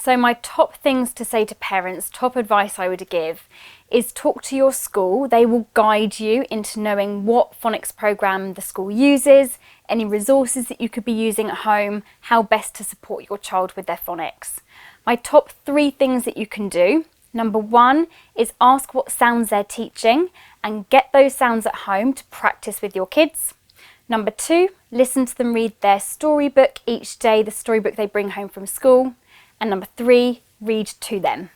So my top things to say to parents, top advice I would give, is talk to your school. They will guide you into knowing what phonics program the school uses, any resources that you could be using at home, how best to support your child with their phonics. My top 3 things that you can do. Number 1 is ask what sounds they're teaching and get those sounds at home to practice with your kids. Number 2, listen to them read their storybook each day, the storybook they bring home from school. And number 3, read to them.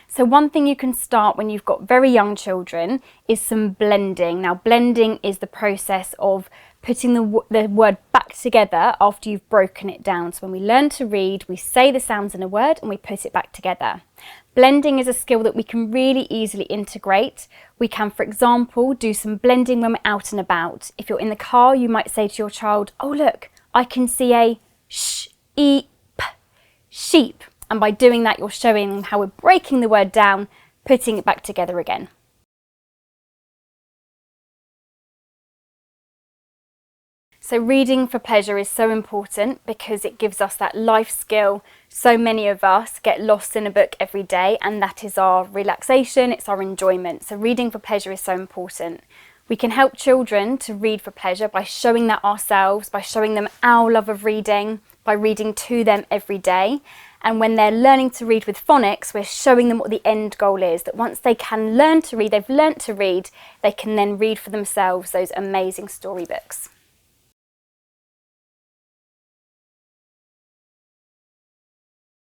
So one thing you can start when you've got very young children is some blending. Now blending is the process of putting the word back together after you've broken it down. So when we learn to read, we say the sounds in a word and we put it back together. Blending is a skill that we can really easily integrate. We can, for example, do some blending when we're out and about. If you're in the car, you might say to your child, oh look, I can see a sheep. And by doing that, you're showing them how we're breaking the word down, putting it back together again. So reading for pleasure is so important because it gives us that life skill. So many of us get lost in a book every day, and that is our relaxation, it's our enjoyment. So reading for pleasure is so important. We can help children to read for pleasure by showing that ourselves, by showing them our love of reading, by reading to them every day. And when they're learning to read with phonics, we're showing them what the end goal is, that once they can learn to read, they've learnt to read, they can then read for themselves those amazing storybooks.